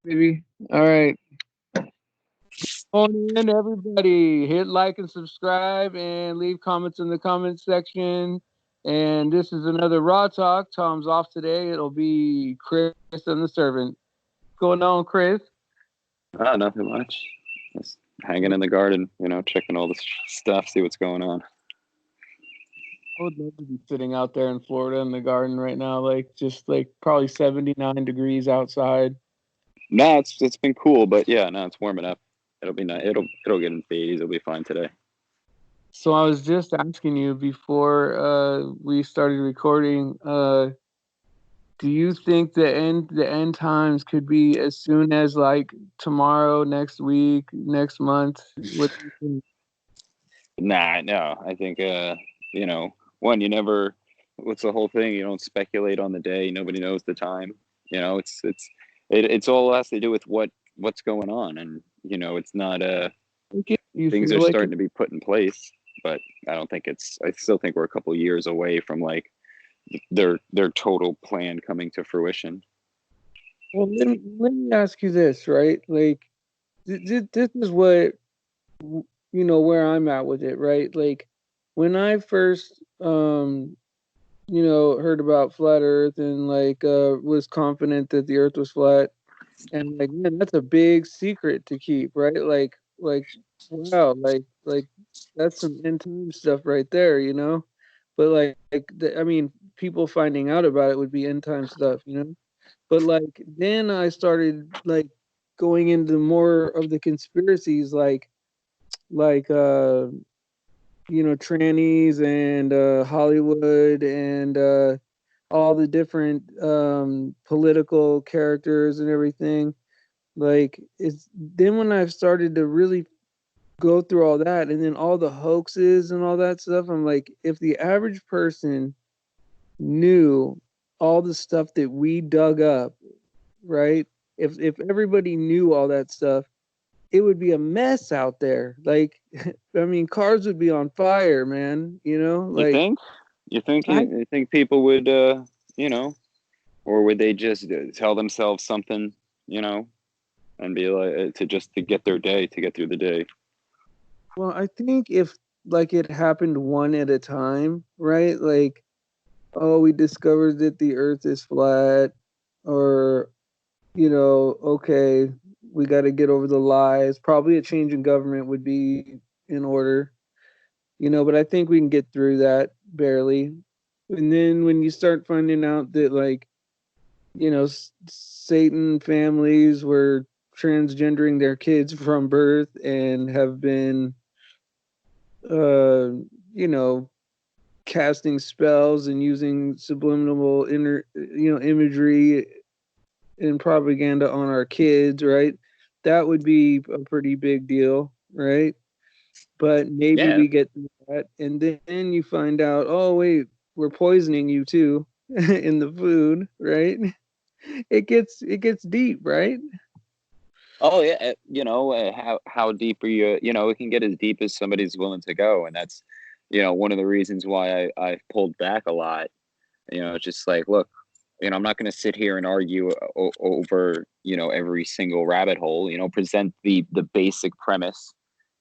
Baby. All right. On in, everybody. Hit like and subscribe and leave comments in the comments section. And this is another Raw Talk. Tom's off today. It'll be Chris and the servant. What's going on, Chris? Nothing much. Just hanging in the garden, checking all this stuff, see what's going on. I would love to be sitting out there in Florida in the garden right now, like just like probably 79 degrees outside. No, it's been cool, but yeah, no, it's warming up. It'll be nice. It'll get in the 80s. It'll be fine today. So I was just asking you before we started recording, do you think the end times could be as soon as like tomorrow, next week, next month? What do you think? Nah, no. I think you know, one, you never. What's the whole thing? You don't speculate on the day. Nobody knows the time. It's all has to do with what's going on, and it's not You things feel are like starting it? to be put in place, but I don't think it's. I still think we're a couple years away from like their total plan coming to fruition. Well, let me ask you this, right? Like, this is what where I'm at with it, right? Like, when I first heard about flat Earth and like was confident that the Earth was flat, and like, man, that's a big secret to keep, right? Like, wow, like that's some end time stuff right there, you know. But I mean, people finding out about it would be end time stuff, you know. But like then I started like going into more of the conspiracies, like trannies and Hollywood and all the different political characters and everything. Like it's then when I've started to really go through all that and then all the hoaxes and all that stuff, I'm like, if the average person knew all the stuff that we dug up, right? If everybody knew all that stuff, it would be a mess out there. Like, I mean, cars would be on fire, man. You know, You like think? You think I you think people would you know, or would they just tell themselves something, you know, and be like to get their day, to get through the day? well, I think if like it happened one at a time, right? Like, oh, we discovered that the Earth is flat, or okay, we got to get over the lies. Probably a change in government would be in order, but I think we can get through that barely. And then when you start finding out that, like, Satan families were transgendering their kids from birth and have been, uh, you know, casting spells and using subliminal imagery and propaganda on our kids, right? That would be a pretty big deal, right? But maybe Yeah. we get through that, and then you find out, oh wait, we're poisoning you too in the food, right? It gets deep, right? Oh yeah. How deep are you? It can get as deep as somebody's willing to go, and that's one of the reasons why I've pulled back a lot. It's just like, look, I'm not going to sit here and argue over every single rabbit hole. Present the basic premise.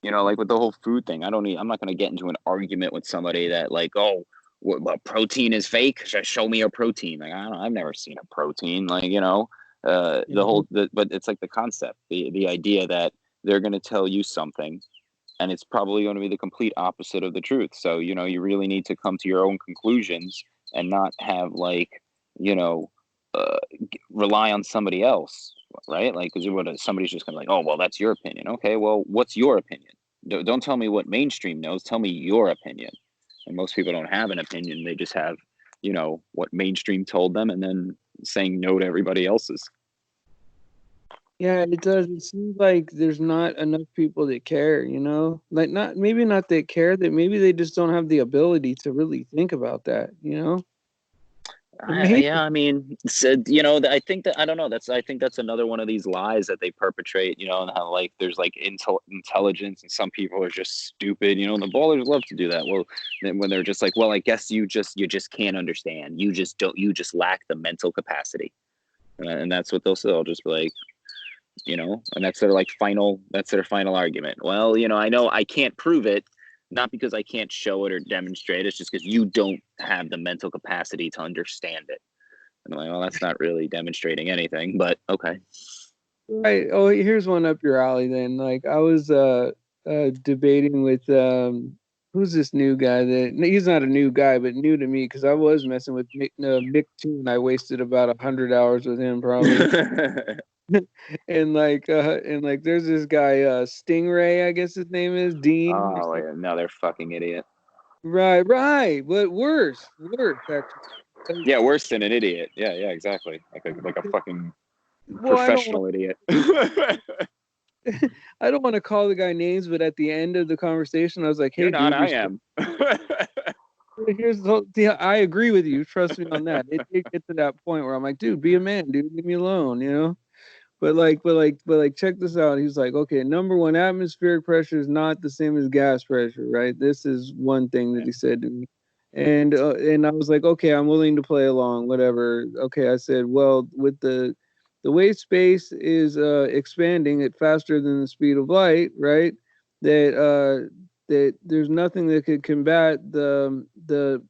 Like with the whole food thing, I'm not going to get into an argument with somebody that like, oh, what protein is fake. Show me a protein. Like, I don't know, I've never seen a protein. Like, but it's like the concept, the idea that they're going to tell you something, and it's probably going to be the complete opposite of the truth. So you really need to come to your own conclusions and not have like you know uh, rely on somebody else, right? Like, because somebody's just gonna like, oh well, that's your opinion. Okay, well, what's your opinion? Don't tell me what mainstream knows. Tell me your opinion. And most people don't have an opinion. They just have what mainstream told them, and then saying no to everybody else's. Yeah, it does. It seems like there's not enough people that care, like not maybe not that care, that maybe they just don't have the ability to really think about that, Maybe. Yeah, I mean, said I think that I don't know. I think that's another one of these lies that they perpetrate. And how like there's like intelligence, and some people are just stupid. And the ballers love to do that. Well, then when they're just like, well, I guess you just can't understand. You just don't. You just lack the mental capacity, and that's what they'll say. They'll just be like, and that's their final argument. Well, I know I can't prove it, not because I can't show it or demonstrate it, it's just because you don't have the mental capacity to understand it. And I'm like, well, that's not really demonstrating anything, but okay. Right. Oh, here's one up your alley then. Like I was debating with who's this new guy that he's not a new guy, but new to me because I was messing with Mick too, and I wasted about 100 hours with him probably. And like there's this guy Stingray, I guess his name is Dean or Oh, something. another fucking idiot. Right, but worse actually. Like, Yeah, worse than an idiot. Yeah, exactly. Like a fucking well, professional idiot. I don't want to call the guy names, but at the end of the conversation, I was like, You're "Hey, not. dude, I am. here's the yeah, I agree with you. Trust me on that. It did get to that point where I'm like, dude, be a man, dude, leave me alone, you know." But check this out. He's like, okay, number one, atmospheric pressure is not the same as gas pressure, right? This is one thing that he said to me, and I was like, okay, I'm willing to play along, whatever. Okay, I said, well, with the way space is expanding at faster than the speed of light, right? That there's nothing that could combat the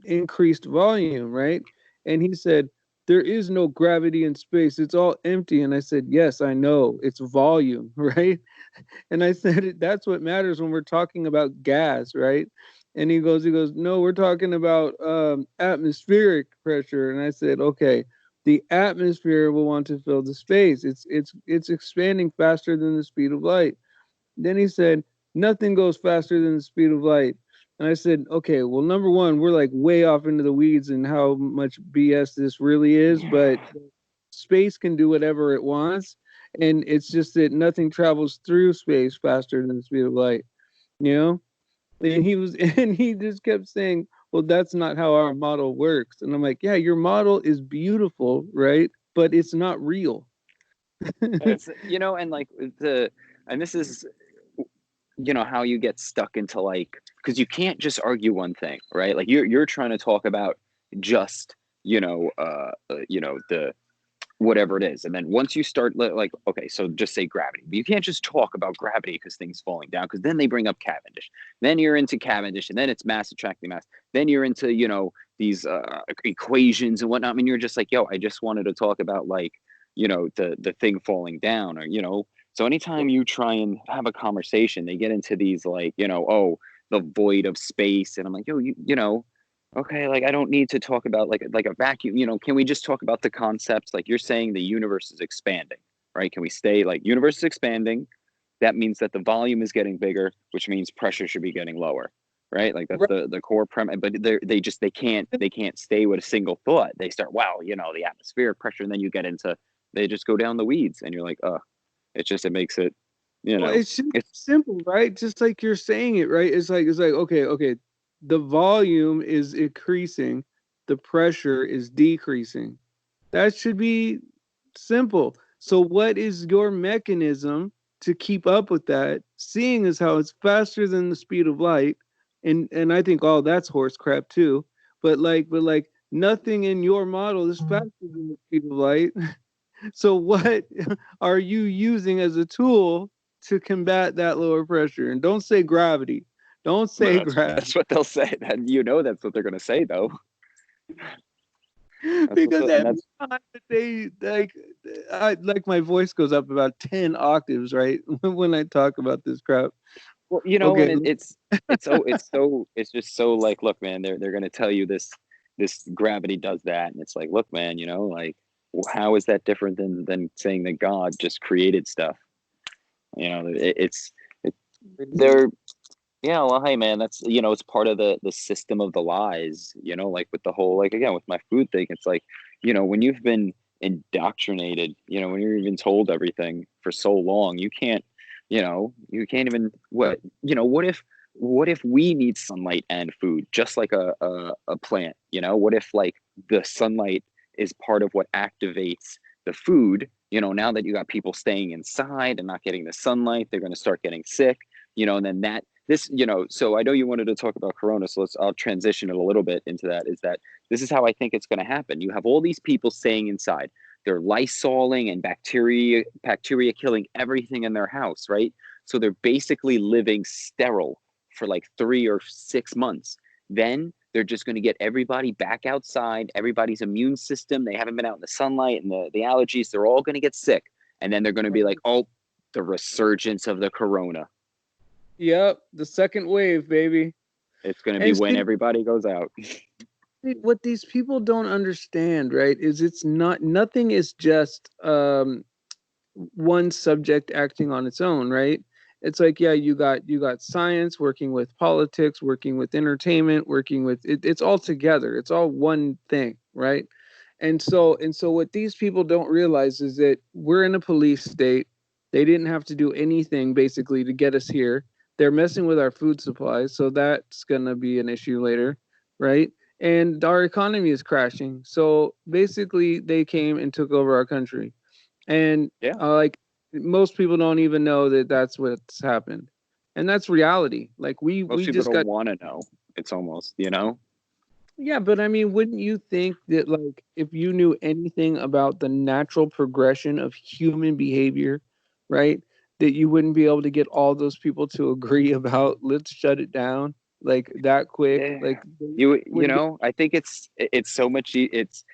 increased volume, right? And he said, there is no gravity in space. It's all empty. And I said, yes, I know. It's volume, right? And I said, that's what matters when we're talking about gas, right? And he goes, no, we're talking about atmospheric pressure. And I said, okay, the atmosphere will want to fill the space. It's expanding faster than the speed of light. Then he said, nothing goes faster than the speed of light. And I said, okay, well, number one, we're like way off into the weeds and how much BS this really is, but space can do whatever it wants. And it's just that nothing travels through space faster than the speed of light, you know? And and he just kept saying, well, that's not how our model works. And I'm like, yeah, your model is beautiful, right? But it's not real. It's and like and this is how you get stuck into like, because you can't just argue one thing, right? Like you're trying to talk about just the whatever it is, and then once you start like, okay, so just say gravity, but you can't just talk about gravity because things falling down, because then they bring up Cavendish, then you're into Cavendish, and then it's mass attracting mass, then you're into these equations and whatnot. I mean, you're just like, yo, I just wanted to talk about like the thing falling down, or so anytime you try and have a conversation, they get into these like, oh, the void of space, and I'm like, yo, okay, like I don't need to talk about like a vacuum, can we just talk about the concepts? Like you're saying the universe is expanding, right? Can we stay like universe is expanding? That means that the volume is getting bigger, which means pressure should be getting lower, right? Like that's Right. the core premise. But they can't stay with a single thought. They start, wow, the atmospheric pressure, and then you get into, they just go down the weeds, and you're like, it makes it, Well, it's just it's simple, right? Just like you're saying it, right? It's like okay, the volume is increasing, the pressure is decreasing. That should be simple. So what is your mechanism to keep up with that? Seeing as how it's faster than the speed of light, and I think all that's horse crap too. But like nothing in your model is faster than the speed of light. So what are you using as a tool to combat that lower pressure? And don't say gravity. Don't But say that's gravity. that's what they'll say. That that's what they're gonna say though. That's what Because and every that's time that they like my voice goes up about 10 octaves, right? When I talk about this crap. well, and Okay. it's just so like, look, man, they're gonna tell you this gravity does that, and it's like, look, man, like, how is that different than saying that God just created stuff? It, they're Yeah, well, hey, man, that's it's part of the system of the lies. Like with the whole, like, again, with my food thing, it's like, when you've been indoctrinated, when you've been told everything for so long, you can't even, what if we need sunlight and food just like a plant? What if like the sunlight is part of what activates the food? Now that you got people staying inside and not getting the sunlight, they're going to start getting sick. And then so I know you wanted to talk about Corona, so I'll transition it a little bit into that. Is that this is how I think it's going to happen? You have all these people staying inside. they're lysoling and bacteria killing everything in their house, right? So they're basically living sterile for like 3 or 6 months. Then they're just going to get everybody back outside, everybody's immune system. They haven't been out in the sunlight and the allergies. They're all going to get sick. And then they're going to be like, oh, the resurgence of the corona. Yep, the second wave, baby. It's going to be And when see, everybody goes out. what these people don't understand, right, is it's not, nothing is just one subject acting on its own, right? It's like, yeah, you got science working with politics, working with entertainment, working with it, it's all together. It's all one thing, right? And so what these people don't realize is that we're in a police state. They didn't have to do anything basically to get us here. They're messing with our food supplies, so that's gonna be an issue later, right? And our economy is crashing. So basically, they came and took over our country, and Yeah. like most people don't even know that that's what's happened, and that's reality. Like we Most we people just don't got. want to know. It's almost, you know? Yeah, but I mean, wouldn't you think that, like, if you knew anything about the natural progression of human behavior, right, that you wouldn't be able to get all those people to agree about let's shut it down like that quick? Yeah. Like, they You wouldn't get. know, I think it's so much it's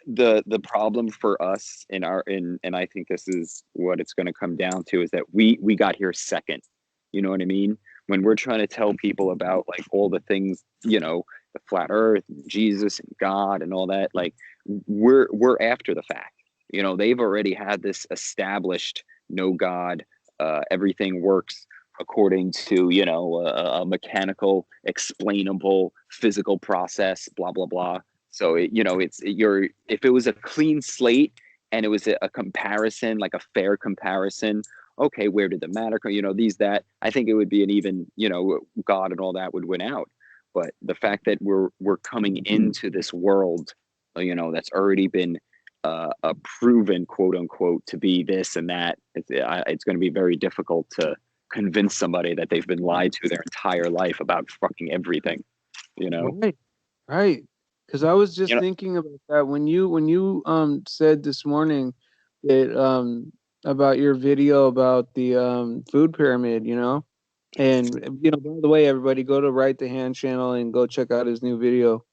the problem for us in our in and I think this is what it's going to come down to is that we got here second. You know what I mean? When we're trying to tell people about like all the things, you know, the flat earth and Jesus and God and all that, like we're after the fact. You know, they've already had this established no God, everything works according to, you know, a mechanical, explainable, physical process, blah blah blah. So you know, you're if it was a clean slate and it was a comparison, like a fair comparison. Okay, where did the matter come? You know, these that I think it would be an even, you know, God and all that would win out. But the fact that we're coming into this world, you know, that's already been proven, quote unquote, to be this and that, it's going to be very difficult to convince somebody that they've been lied to their entire life about fucking everything. You know, Right, right. Because I was you just know, thinking about that when you said this morning that about your video about the food pyramid, you know. And by the way, everybody go to Rightthe Hand channel and go check out his new video.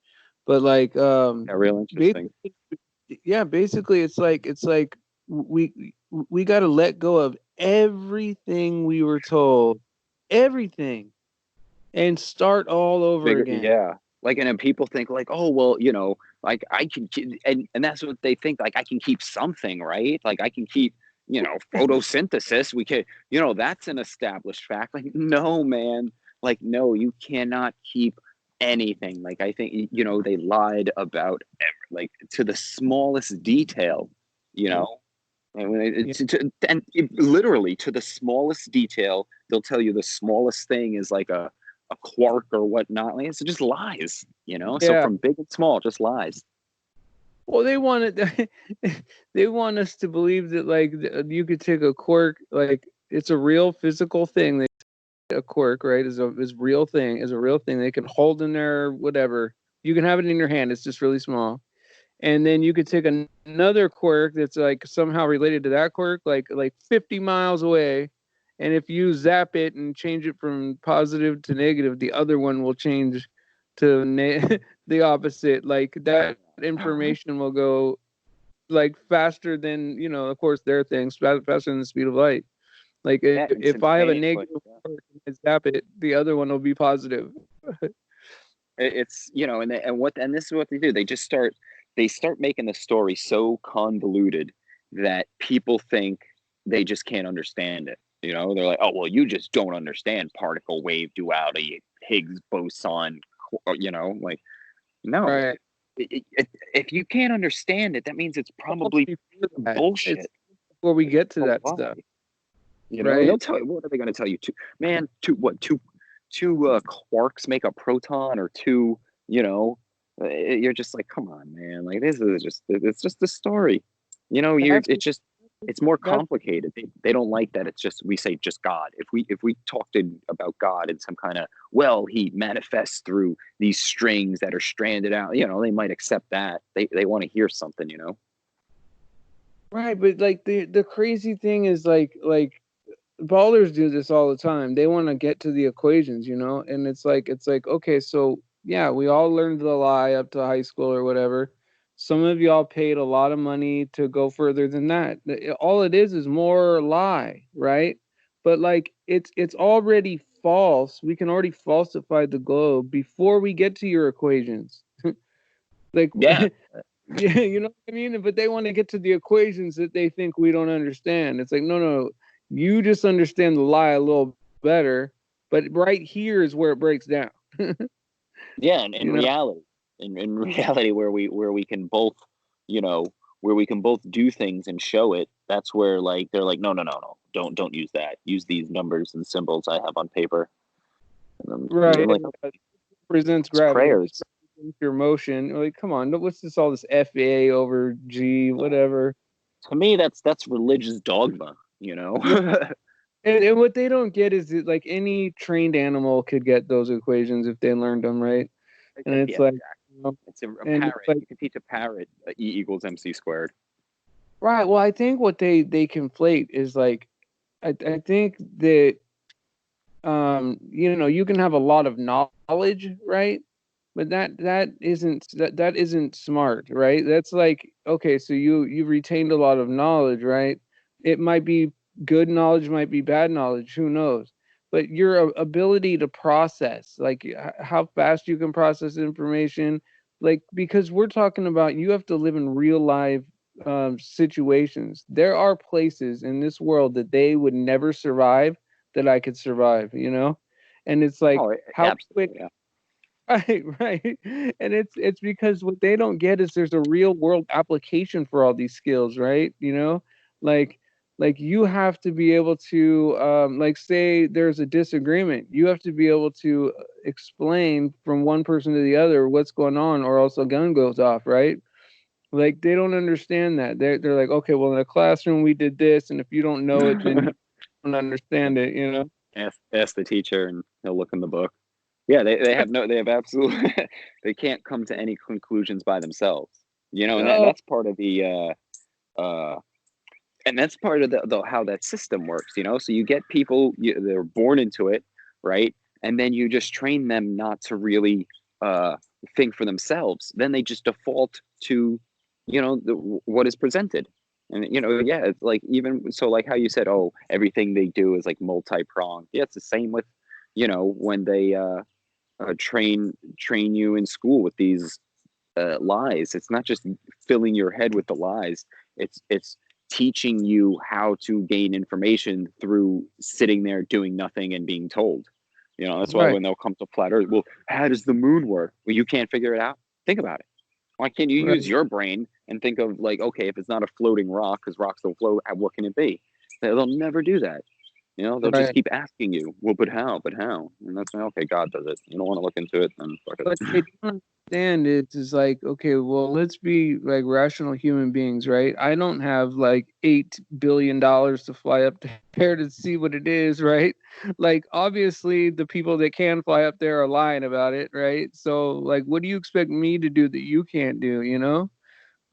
But like, yeah, real interesting. basically, yeah, basically, it's like we got to let go of everything we were told, everything, and start all over Bigger, again. yeah. Like, and then people think like, oh, well, you know, like I can, and that's what they think. Like, I can keep something, right? Like, I can keep, you know, photosynthesis. We can, you know, that's an established fact. Like, no, man. Like, no, you cannot keep anything. Like, I think, you know, they lied about like to the smallest detail, you know. And when Yeah, literally to the smallest detail, they'll tell you the smallest thing is like a quark or whatnot. Like, it's just lies, you know. So yeah. from big and small, just lies. Well, they wanted they want us to believe that like you could take a quirk, like it's a real physical thing. A quirk, right, is real thing, is a real thing they can hold in their whatever. You can have it in your hand. It's just really small. And then you could take another quirk that's like somehow related to that quirk, like 50 miles away. And if you zap it and change it from positive to negative, the other one will change to the opposite. Like that information will go like faster than, of course, their things, faster than the speed of light. Like Yeah, if I have a instantaneously. negative Yeah. quirk and I zap it, the other one will be positive. It's, you know, and this is what they do. They start making the story so convoluted that people think they just can't understand it. You know, they're like, oh well, you just don't understand particle wave duality, Higgs boson. You know, like no. Right. If you can't understand it, that means it's Well, probably before that, it's bullshit. before we get to A that lie. stuff, You know, right? they'll tell you, what are they going to tell you? Two quarks make a proton, or two, you know, you're just like, come on, man. Like, this is just, it's just a story. You know, That's it's more that's complicated. They don't like that. It's just, we say just God. If we talked about God in some kind of, well, he manifests through these strings that are stranded out, you know, they might accept that. They want to hear something, you know? Right, but like the crazy thing is like ballers do this all the time. They want to get to the equations, you know, and it's like okay, so yeah, we all learned the lie up to high school or whatever. Some of y'all paid a lot of money to go further than that. All it is more lie, right? But like it's already false. We can already falsify the globe before we get to your equations. Like Yeah, yeah, you know what I mean? But they want to get to the equations that they think we don't understand. It's like, no, no, you just understand the lie a little better. But right here is where it breaks down. yeah, and You in know? reality, in reality, where we can both, you know, where we can both do things and show it, that's where like they're like, no, no, no, no, don't use that. Use these numbers and symbols I have on paper. And I'm Right. like, Presents it's gravity. This prayers. represents your motion. Like, come on, what's this all this FA over G, whatever. To me, that's religious dogma. You know. Right. And what they don't get is that like any trained animal could get those equations if they learned them, right? And it's Yeah, like, exactly. you know, It's a and it's parrot. like You can teach a parrot E equals MC squared. right. Well, I think what they conflate is like I think that you know, you can have a lot of knowledge, right? But that isn't smart, right? That's like okay, so you've retained a lot of knowledge, right? It might be good knowledge, might be bad knowledge, who knows? But your ability to process, like how fast you can process information, like because we're talking about you have to live in real life situations. There are places in this world that they would never survive that I could survive, you know? And it's like Oh, how quick absolutely. Yeah. right, right. And it's because what they don't get is there's a real world application for all these skills, right? You know, like like you have to be able to like say there's a disagreement. You have to be able to explain from one person to the other what's going on or else a gun goes off, right? Like they don't understand that. They're like, okay, well in a classroom we did this and if you don't know it then you don't understand it, you know? Ask the teacher, and he'll look in the book. Yeah, they have absolutely they can't come to any conclusions by themselves. You know, and Oh, that's part of the and that's part of the how that system works. You know, so you get people they're born into it, right? And then you just train them not to really uh, think for themselves. Then they just default to, you know, what is presented. And you know, yeah, it's like even so, like how you said, oh, everything they do is like multi-pronged. Yeah, it's the same with, you know, when they train you in school with these lies. It's not just filling your head with the lies. It's teaching you how to gain information through sitting there doing nothing and being told. You know, that's why right, when they'll come to flat Earth, well, how does the moon work? Well, you can't figure it out. Think about it. Why can't you use right, your brain and think of like, okay, if it's not a floating rock, because rocks don't float, what can it be? They'll never do that. You know, they'll just right. keep asking you, well, but how? But how? And that's like, okay, God does it. You don't want to look into it, then fuck What it. they don't understand is like, okay, well, let's be like rational human beings, right? I don't have like $8 billion to fly up there to see what it is, right? Like, obviously, the people that can fly up there are lying about it, right? So, like, what do you expect me to do that you can't do? You know?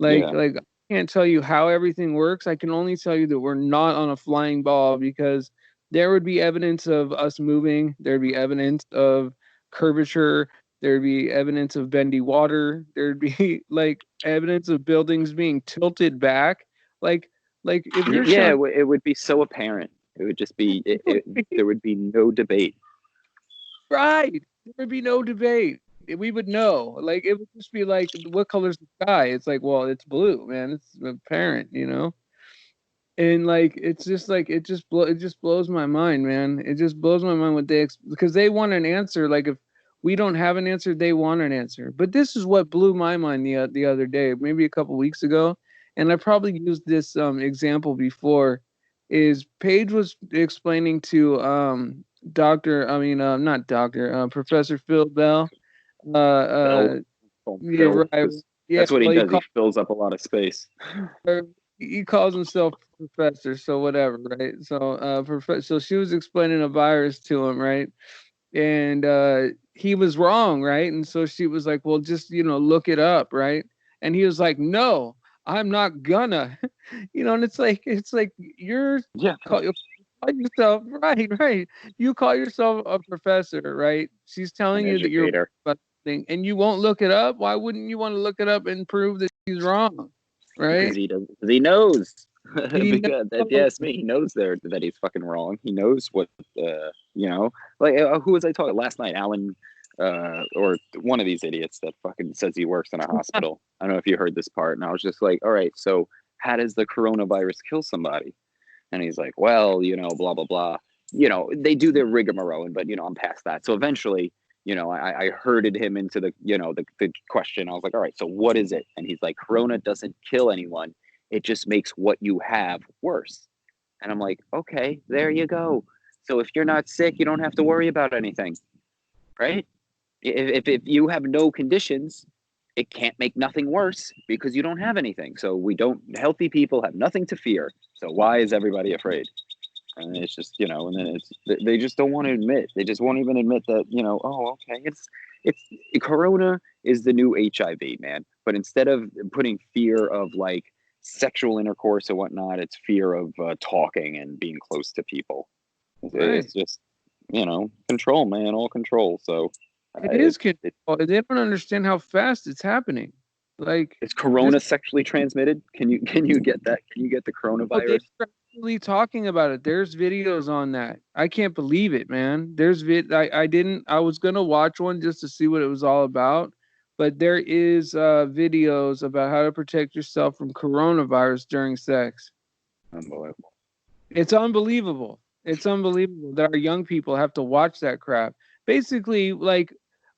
Yeah. Like I can't tell you how everything works. I can only tell you that we're not on a flying ball because there would be evidence of us moving. There'd be evidence of curvature. There'd be evidence of bendy water. There'd be like evidence of buildings being tilted back. Like like if you're Yeah, showing it would be so apparent. It would just be there would be no debate. right, there would be no debate. We would know. Like it would just be like, what color's the sky? It's like, well, it's blue, man. It's apparent, you know. And like it's just like it just blows my mind, man. It just blows my mind what because they want an answer. Like if we don't have an answer, they want an answer. But this is what blew my mind the other day, maybe a couple weeks ago, and I probably used this example before. Is Paige was explaining to Doctor, I mean not Doctor, Professor Phil Bell. Phil, Yeah, Phil, right. because Yeah, that's what he well, does. He fills up a lot of space. he calls himself professor, so whatever, right? So so she was explaining a virus to him, right? And he was wrong, right? And so she was like, well, just look it up, right? And he was like, no, I'm not gonna, and it's like Yeah. you call yourself right. You call yourself a professor, right? She's An telling you that you're wrong educator. about something, and you won't look it up. Why wouldn't you want to look it up and prove that she's wrong, Because right? he does. Because he knows. He Because if you knows. ask me, he knows there that he's fucking wrong. He knows what like who was I talking last night? Alan, or one of these idiots that fucking says he works in a hospital. I don't know if you heard this part, and I was just like, all right, so how does the coronavirus kill somebody? And he's like, well, blah blah blah. They do their rigmarole, but I'm past that. So eventually, I herded him into the question. I was like, all right, so what is it? And he's like, Corona doesn't kill anyone. It just makes what you have worse. And I'm like, okay, there you go. So if you're not sick, you don't have to worry about anything, right? If you have no conditions, it can't make nothing worse because you don't have anything. So healthy people have nothing to fear. So why is everybody afraid? And it's just, and then they just don't want to admit. They just won't even admit that, oh, okay, it's Corona is the new HIV, man. But instead of putting fear of like sexual intercourse or whatnot, it's fear of talking and being close to people. Right. It's just, control, man, all control. So It is it's control. They don't understand how fast it's happening. Like is this. Corona sexually transmitted? Can you get that? Can you get the Oh, they're coronavirus? actually talking about it. There's videos on that. I can't believe it, man. I didn't. I was gonna watch one just to see what it was all about, but there is videos about how to protect yourself from coronavirus during sex. Unbelievable. It's unbelievable. It's unbelievable that our young people have to watch that crap. Basically, like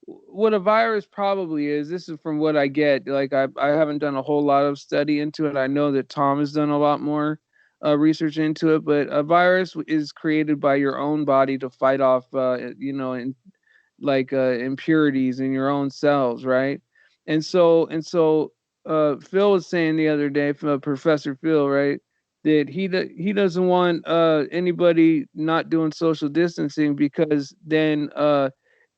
what a virus probably is. This is from what I get. Like I haven't done a whole lot of study into it. I know that Tom has done a lot more research into it. But a virus is created by your own body to fight off, impurities in your own cells, right? And so Phil was saying the other day, from Professor Phil, right, that he doesn't want anybody not doing social distancing because then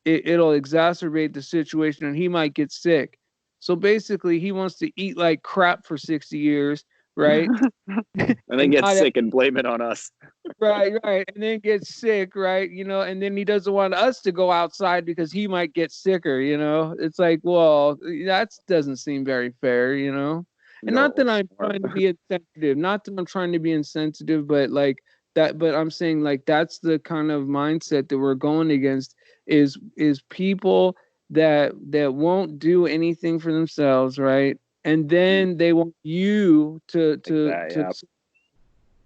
it'll exacerbate the situation and he might get sick. So basically, he wants to eat like crap for 60 years, right? And then And get not sick and blame it on us. right, and then get sick, right? And then he doesn't want us to go outside because he might get sicker. It's like, well, that doesn't seem very fair. And not No, that I'm smart. trying to be insensitive, not that I'm trying to be insensitive, but like that, but I'm saying like that's the kind of mindset that we're going against is people that won't do anything for themselves, right? And then they want you to Like to that, to yeah.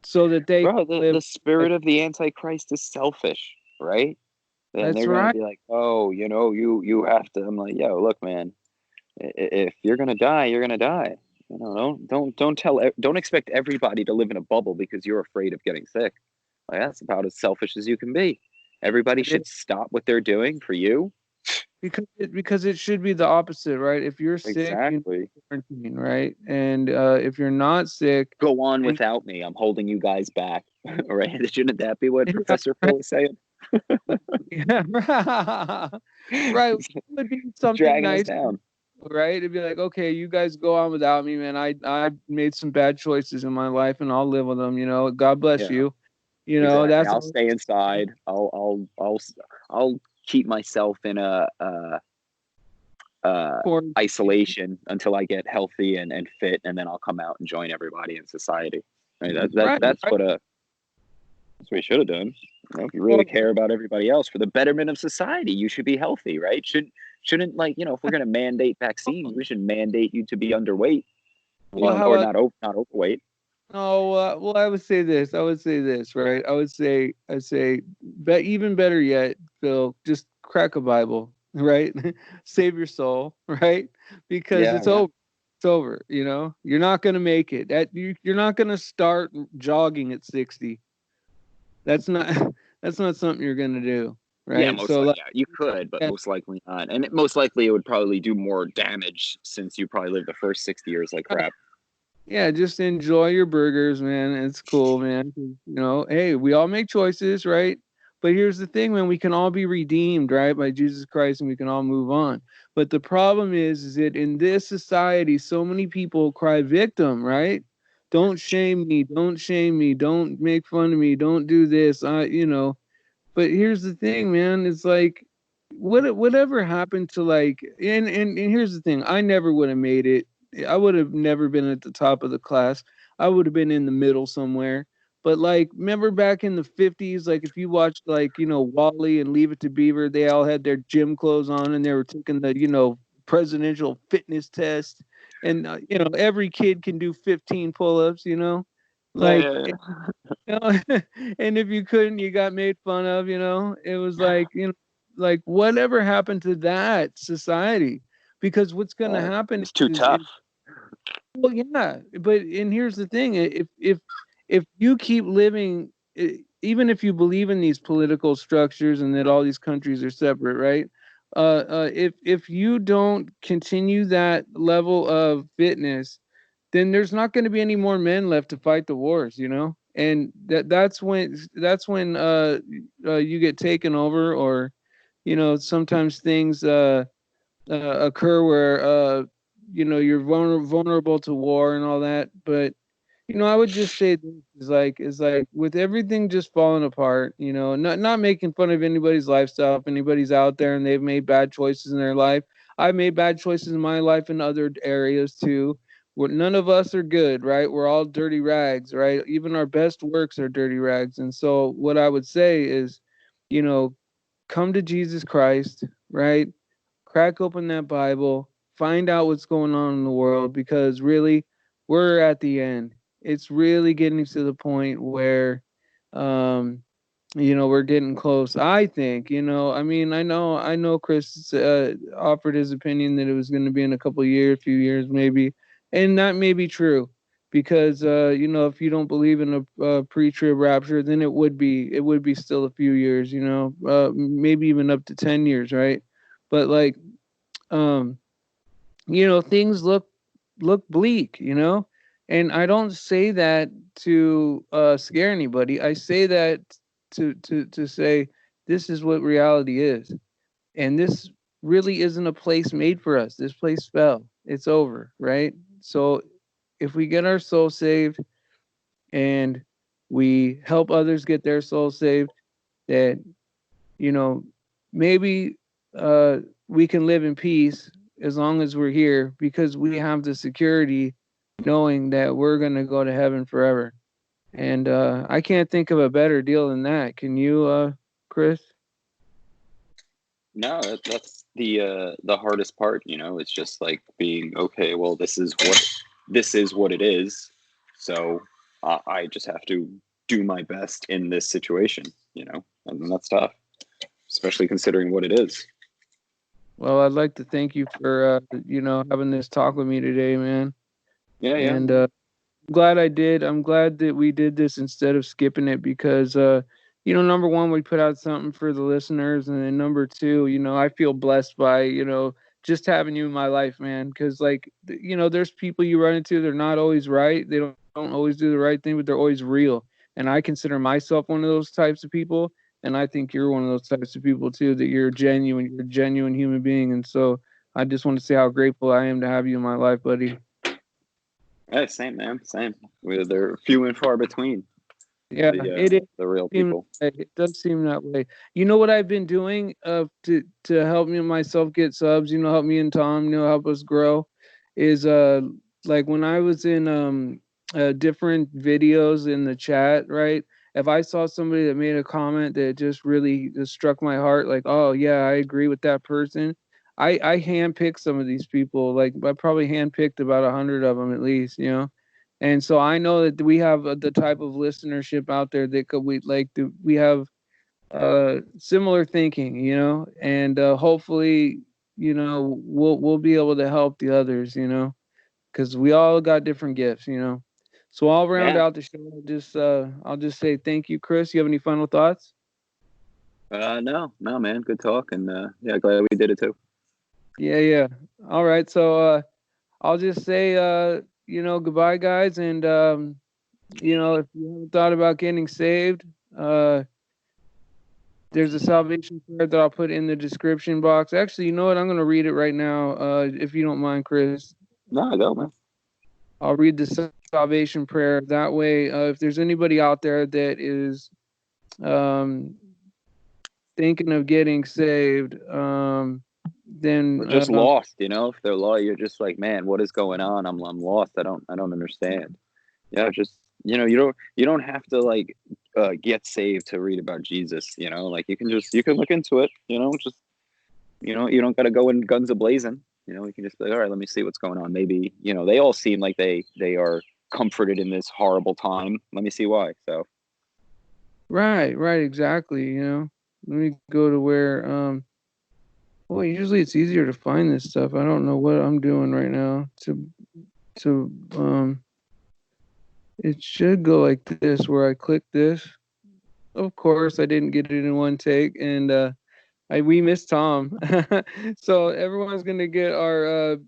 so that they Bro, can live the like spirit of the Antichrist is selfish, right? And that's they're gonna right. be like, oh, you have to. I'm like, yo, look, man, if you're gonna die, you're gonna die. Don't expect everybody to live in a bubble because you're afraid of getting sick. Like that's about as selfish as you can be. Everybody It is should stop what they're doing for you. because it should be the opposite, right? If you're sick, you need Exactly. to quarantine, right? And if you're not sick, Go on then without me. I'm holding you guys back. All right? Shouldn't that be what yeah, Professor Phil is saying? yeah, right. It would be something Dragging us nice, down. right? It'd be like, okay, you guys go on without me, man. I made some bad choices in my life, and I'll live with them. God bless Yeah, you. exactly. That's I'll all. stay inside. I'll keep myself in a Quarantine. isolation until I get healthy and fit, and then I'll come out and join everybody in society. Right? Right, right. That's what we should have done. If you Well, really care about everybody else for the betterment of society, you should be healthy, right? Shouldn't like if we're gonna mandate vaccines, we should mandate you to be underweight, how or about not overweight. Oh, well, I would say this. I would say this, right? I'd say, even better yet, Phil, just crack a Bible, right? Save your soul, right? Because Yeah, it's yeah. over. It's over. You're not gonna make it. You're not gonna start jogging at 60. That's not that's not something you're gonna do, Yeah, right? So, like, yeah, you could, but yeah, most likely not. And most likely it would probably do more damage since you probably lived the first 60 years like crap. yeah, just enjoy your burgers, man. It's cool, man. Hey, we all make choices, right? But here's the thing, man, we can all be redeemed, right, by Jesus Christ, and we can all move on. But the problem is that in this society, so many people cry victim, right? Don't shame me, don't shame me, don't make fun of me, don't do this. But here's the thing, man. It's like, whatever happened to like, and here's the thing. I never would have made it. I would have never been at the top of the class. I would have been in the middle somewhere. But like, remember back in the 50s, like if you watched like, Wally and Leave It to Beaver, they all had their gym clothes on and they were taking the, presidential fitness test. And, every kid can do 15 pull-ups, Yeah, like, yeah, you know, and if you couldn't, you got made fun of, It was like, like whatever happened to that society? Because what's going to yeah. happen It's too is, tough. well, yeah, but and here's the thing: if you keep living, even if you believe in these political structures and that all these countries are separate, right? If you don't continue that level of fitness, then there's not going to be any more men left to fight the wars, and that's when you get taken over, or sometimes things occur where you're vulnerable to war and all that. But I would just say this is like with everything just falling apart, not making fun of anybody's lifestyle. If anybody's out there and they've made bad choices in their life, I've made bad choices in my life in other areas too. None of us are good, right? We're all dirty rags, right? Even our best works are dirty rags. And so what I would say is, you know, come to Jesus Christ, right? Crack open that Bible, find out what's going on in the world, because really, we're at the end. It's really getting to the point where, um, we're getting close. I think, I mean, I know Chris offered his opinion that it was going to be in a couple years, few years maybe, and that may be true. Because if you don't believe in a pre-trib rapture, then it would be still a few years, maybe even up to 10 years, right? But like, um things look bleak, and I don't say that to scare anybody. I say that to say this is what reality is, and this really isn't a place made for us. This place fell. It's over, right? So if we get our soul saved and we help others get their soul saved, that you know, maybe we can live in peace as long as we're here, because we have the security knowing that we're going to go to heaven forever. And I can't think of a better deal than that. Can you, Chris? No, that's the hardest part. It's just like being okay. Well, this is what it is. So I just have to do my best in this situation. And that's tough, especially considering what it is. Well, I'd like to thank you for, having this talk with me today, man. Yeah, yeah, And glad I did. I'm glad that we did this instead of skipping it, because number one, we put out something for the listeners, and then number two, I feel blessed by, just having you in my life, man. Because like, there's people you run into, they're not always right. They don't always do the right thing, but they're always real. And I consider myself one of those types of people, and I think you're one of those types of people too. That you're a genuine human being, and so I just want to say how grateful I am to have you in my life, buddy. yeah. Same, man. Same. They're few and far between Yeah, it is. the real Seem people. it does seem that way. You know what I've been doing to help me and myself get subs, help me and Tom, help us grow, is like when I was in different videos in the chat, right? If I saw somebody that made a comment that just really just struck my heart, like, oh yeah, I agree with that person. I handpicked some of these people. Like I probably handpicked about 100 of them at least, and so I know that we have the type of listenership out there that we have similar thinking, and hopefully, we'll be able to help the others, because we all got different gifts, So I'll round Yeah. out the show. I'll just say thank you, Chris. You have any final thoughts? No, no, man. Good talk, and yeah, glad we did it too. Yeah, yeah. All right. So I'll just say goodbye, guys, and if you haven't thought about getting saved, uh There's a salvation prayer that I'll put in the description box. Actually, you know what? I'm gonna read it right now. If you don't mind, Chris. No, go, man. I'll read the salvation prayer. That way, if there's anybody out there that is um, thinking of getting saved, then Or just lost, if they're lost, you're just like, man, what is going on? I'm lost. I don't understand. Yeah, just you don't have to like get saved to read about Jesus. Like you can look into it. Just you don't got to go in guns a blazing. You can just be like, all right, let me see what's going on. Maybe they all seem like they are comforted in this horrible time. Let me see why. So right, exactly. Let me go to where well, usually it's easier to find this stuff. I don't know what I'm doing right now to it should go like this where I click this. Of course, I didn't get it in one take, and we missed Tom. So everyone's gonna get our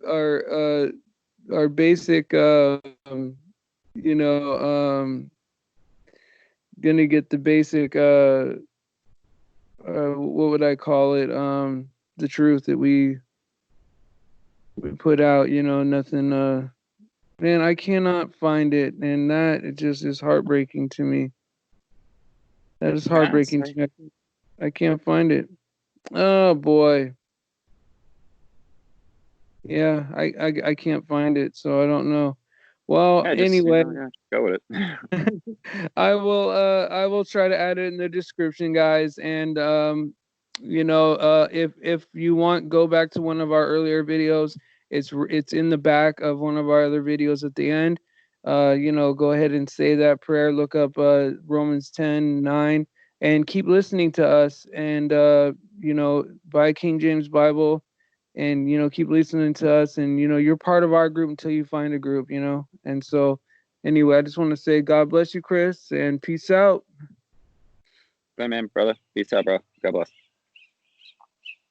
basic you know gonna get the basic what would I call it, the truth that we put out, nothing man, I cannot find it, and that it just is heartbreaking to me. That is yeah, it's heartbreaking like, to me. I can't find it. Oh boy. Yeah, I can't find it, so I don't know. Well, yeah, just anyway, yeah, just go with it. I will try to add it in the description, guys. And if you want, go back to one of our earlier videos. It's in the back of one of our other videos at the end. Go ahead and say that prayer. Look up Romans 10:9, and keep listening to us. And buy King James Bible, and keep listening to us. And you're part of our group until you find a group. And so. Anyway, I just want to say God bless you, Chris, and peace out. Bye, man, brother. Peace out, bro. God bless.